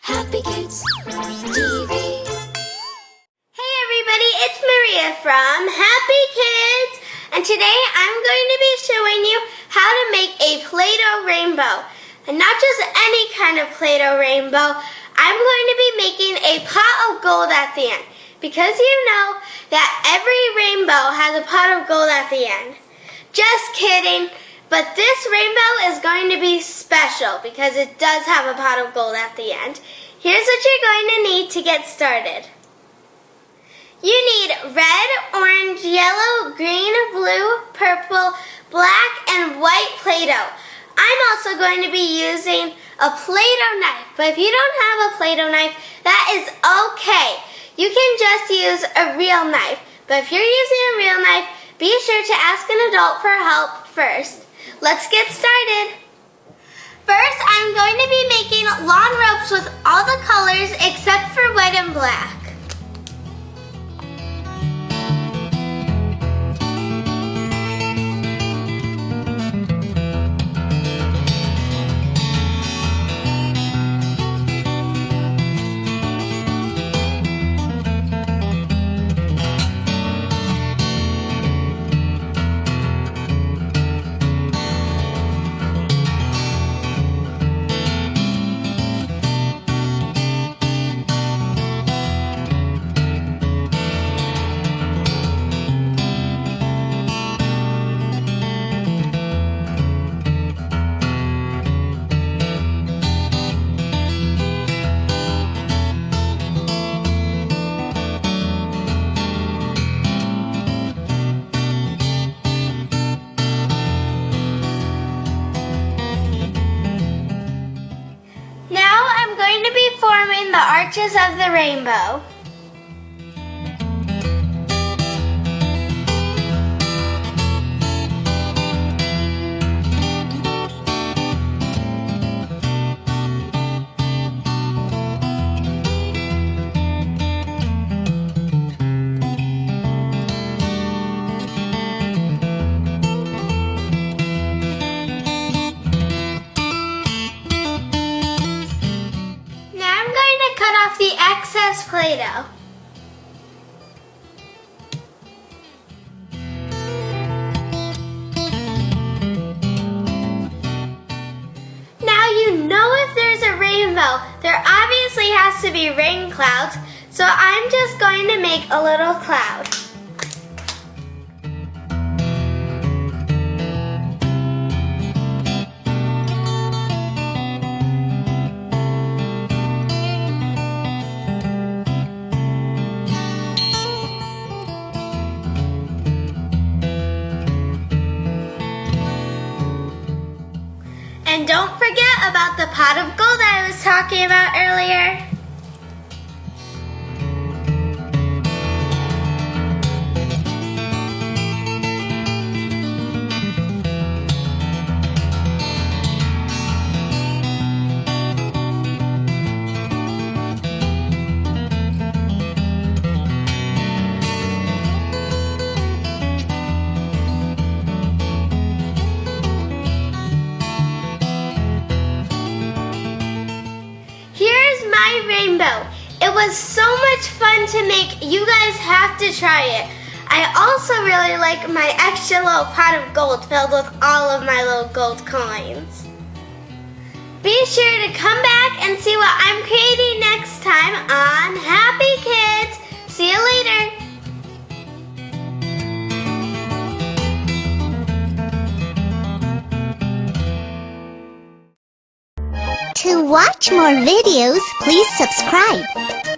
Happykids TV. Hey everybody, it's Maria from Happykids, and today I'm going to be showing you how to make a Play-Doh rainbow. And not just any kind of Play-Doh rainbow, I'm going to be making a pot of gold at the end. Because you know that every rainbow has a pot of gold at the end. Just kidding, but this rainbow is going to be special because it does have a pot of gold at the end. Here's what you're going to need to get started. You need red, orange, yellow, green, blue, purple, black, and white Play-Doh. I'm also going to be using a Play-Doh knife, but if you don't have a Play-Doh knife, that is okay. You can just use a real knife, but if you're using a real knife, be sure to ask an adult for help first. Let's get started. First, I'm going to be making lawn ropes with all the colors except for white and black. Forming the arches of the rainbow. Cut off the excess Play-Doh. Now you know if there's a rainbow, there obviously has to be rain clouds, so I'm just going to make a little cloud. And don't forget about the pot of gold I was talking about earlier. Rainbow. It was so much fun to make. You guys have to try it. I also really like my extra little pot of gold filled with all of my little gold coins. Be sure to come back and see what I'm creating next time on Happy Kids. See you later. To watch more videos, please subscribe.